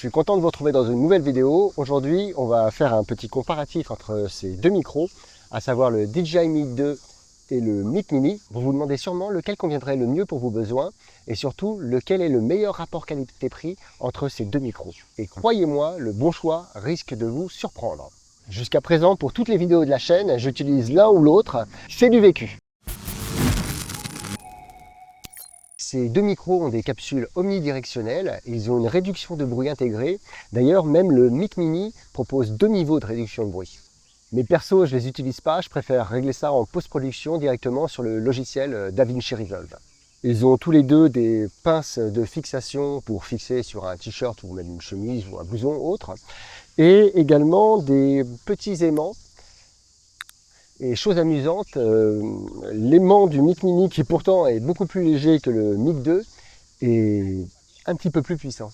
Je suis content de vous retrouver dans une nouvelle vidéo. Aujourd'hui, on va faire un petit comparatif entre ces deux micros, à savoir le DJI Mic 2 et le Mic Mini. Vous vous demandez sûrement lequel conviendrait le mieux pour vos besoins et surtout lequel est le meilleur rapport qualité-prix entre ces deux micros. Et croyez-moi, le bon choix risque de vous surprendre. Jusqu'à présent, pour toutes les vidéos de la chaîne, j'utilise l'un ou l'autre. C'est du vécu. Ces deux micros ont des capsules omnidirectionnelles, ils ont une réduction de bruit intégrée. D'ailleurs, même le Mic Mini propose deux niveaux de réduction de bruit. Mais perso, je ne les utilise pas, je préfère régler ça en post-production directement sur le logiciel DaVinci Resolve. Ils ont tous les deux des pinces de fixation pour fixer sur un t-shirt ou même une chemise ou un blouson autre, et également des petits aimants. Et chose amusante, l'aimant du Mic Mini, qui pourtant est beaucoup plus léger que le Mic 2, est un petit peu plus puissant.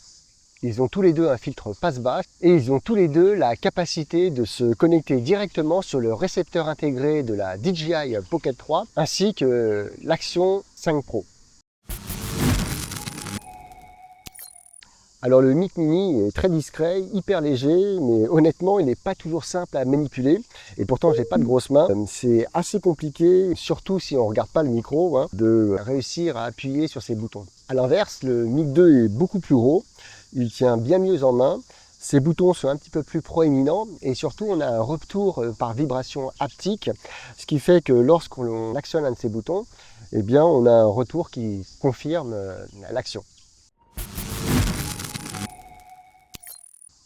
Ils ont tous les deux un filtre passe-bas et ils ont tous les deux la capacité de se connecter directement sur le récepteur intégré de la DJI Pocket 3 ainsi que l'Action 5 Pro. Alors le Mic Mini est très discret, hyper léger, mais honnêtement il n'est pas toujours simple à manipuler et pourtant j'ai pas de grosses mains. C'est assez compliqué, surtout si on ne regarde pas le micro, de réussir à appuyer sur ces boutons. A l'inverse, le Mic 2 est beaucoup plus gros, il tient bien mieux en main, ses boutons sont un petit peu plus proéminents et surtout on a un retour par vibration haptique, ce qui fait que lorsqu'on actionne un de ces boutons, eh bien on a un retour qui confirme l'action.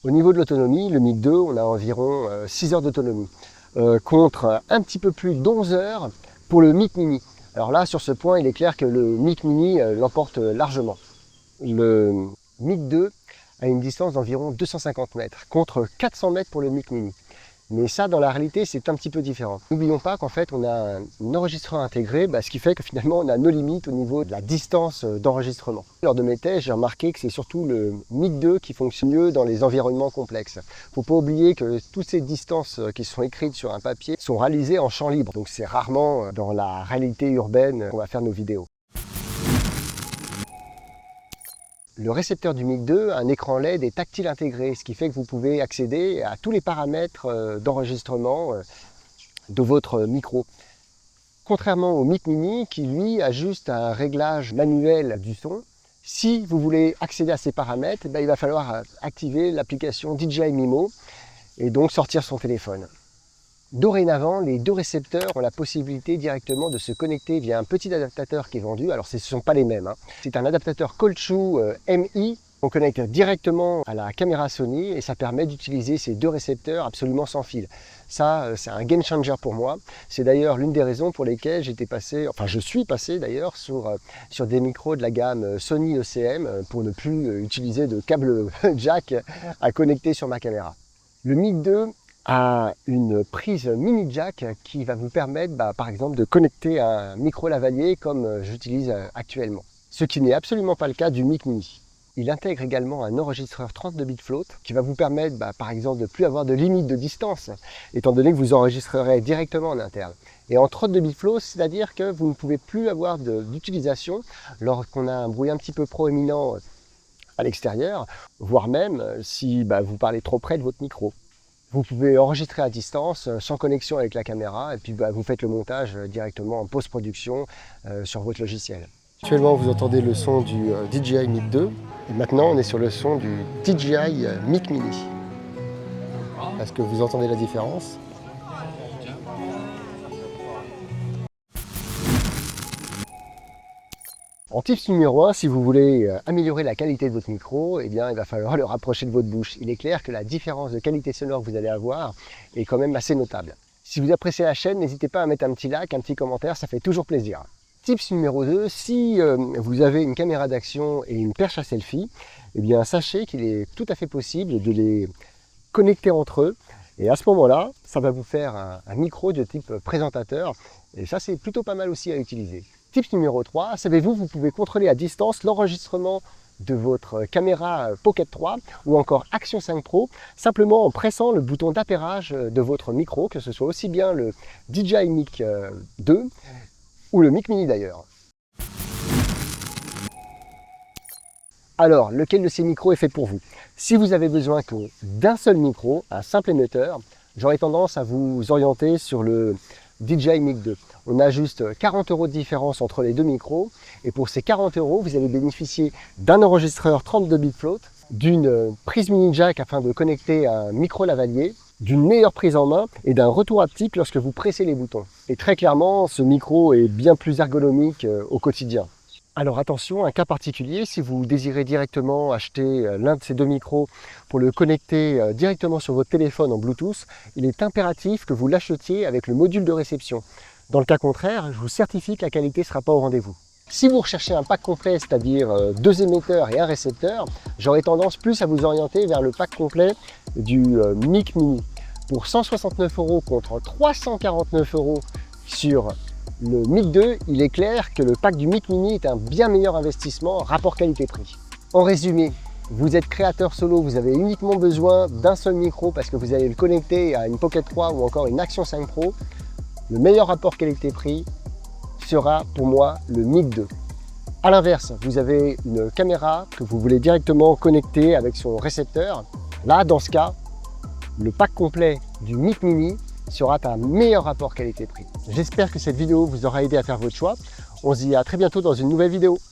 Au niveau de l'autonomie, le Mic 2, on a environ 6 heures d'autonomie, contre un petit peu plus d'11 heures pour le Mic Mini. Alors là, sur ce point, il est clair que le Mic Mini l'emporte largement. Le Mic 2 a une distance d'environ 250 mètres, contre 400 mètres pour le Mic Mini. Mais ça, dans la réalité, c'est un petit peu différent. N'oublions pas qu'en fait, on a un enregistreur intégré, ce qui fait que finalement, on a nos limites au niveau de la distance d'enregistrement. Lors de mes tests, j'ai remarqué que c'est surtout le Mic 2 qui fonctionne mieux dans les environnements complexes. Il ne faut pas oublier que toutes ces distances qui sont écrites sur un papier sont réalisées en champ libre. Donc c'est rarement dans la réalité urbaine qu'on va faire nos vidéos. Le récepteur du Mic 2 a un écran LED et tactile intégré, ce qui fait que vous pouvez accéder à tous les paramètres d'enregistrement de votre micro. Contrairement au Mic Mini qui lui a juste un réglage manuel du son. Si vous voulez accéder à ces paramètres, il va falloir activer l'application DJI Mimo et donc sortir son téléphone. Dorénavant, les deux récepteurs ont la possibilité directement de se connecter via un petit adaptateur qui est vendu. Alors ce ne sont pas les mêmes. C'est un adaptateur Cold Shoe MI. On connecte directement à la caméra Sony et ça permet d'utiliser ces deux récepteurs absolument sans fil. Ça, c'est un game changer pour moi. C'est d'ailleurs l'une des raisons pour lesquelles je suis passé d'ailleurs sur des micros de la gamme Sony ECM pour ne plus utiliser de câble jack à connecter sur ma caméra. Le Mic 2 a une prise mini jack qui va vous permettre par exemple de connecter un micro lavalier comme j'utilise actuellement. Ce qui n'est absolument pas le cas du Mic Mini. Il intègre également un enregistreur 32 bits float qui va vous permettre par exemple de ne plus avoir de limite de distance étant donné que vous enregistrerez directement en interne. Et en 32 bits float, c'est-à-dire que vous ne pouvez plus avoir d'utilisation lorsqu'on a un bruit un petit peu proéminent à l'extérieur, voire même si vous parlez trop près de votre micro. Vous pouvez enregistrer à distance, sans connexion avec la caméra, et puis vous faites le montage directement en post-production sur votre logiciel. Actuellement, vous entendez le son du DJI Mic 2, et maintenant on est sur le son du DJI Mic Mini. Est-ce que vous entendez la différence ? En tips numéro 1, si vous voulez améliorer la qualité de votre micro, il va falloir le rapprocher de votre bouche. Il est clair que la différence de qualité sonore que vous allez avoir est quand même assez notable. Si vous appréciez la chaîne, n'hésitez pas à mettre un petit like, un petit commentaire, ça fait toujours plaisir. Tips numéro 2, si vous avez une caméra d'action et une perche à selfie, sachez qu'il est tout à fait possible de les connecter entre eux. Et à ce moment-là, ça va vous faire un micro de type présentateur. Et ça, c'est plutôt pas mal aussi à utiliser. Tips numéro 3, savez-vous, vous pouvez contrôler à distance l'enregistrement de votre caméra Pocket 3 ou encore Action 5 Pro simplement en pressant le bouton d'appairage de votre micro, que ce soit aussi bien le DJI Mic 2 ou le Mic Mini d'ailleurs. Alors, lequel de ces micros est fait pour vous? Si vous avez besoin que d'un seul micro, un simple émetteur, j'aurais tendance à vous orienter sur le DJI Mic 2. On a juste 40 € de différence entre les deux micros et pour ces 40 €, vous allez bénéficier d'un enregistreur 32 bits float, d'une prise mini jack afin de connecter un micro lavalier, d'une meilleure prise en main et d'un retour haptique lorsque vous pressez les boutons. Et très clairement, ce micro est bien plus ergonomique au quotidien. Alors attention, un cas particulier, si vous désirez directement acheter l'un de ces deux micros pour le connecter directement sur votre téléphone en Bluetooth, il est impératif que vous l'achetiez avec le module de réception. Dans le cas contraire, je vous certifie que la qualité ne sera pas au rendez-vous. Si vous recherchez un pack complet, c'est-à-dire deux émetteurs et un récepteur, j'aurais tendance plus à vous orienter vers le pack complet du Mic Mini. Pour 169 € contre 349 € sur le Mic 2, il est clair que le pack du Mic Mini est un bien meilleur investissement rapport qualité-prix. En résumé, vous êtes créateur solo, vous avez uniquement besoin d'un seul micro parce que vous allez le connecter à une Pocket 3 ou encore une Action 5 Pro. Le meilleur rapport qualité-prix sera pour moi le Mic 2. A l'inverse, vous avez une caméra que vous voulez directement connecter avec son récepteur. Là, dans ce cas, le pack complet du Mic Mini sera un meilleur rapport qualité-prix. J'espère que cette vidéo vous aura aidé à faire votre choix. On se dit à très bientôt dans une nouvelle vidéo.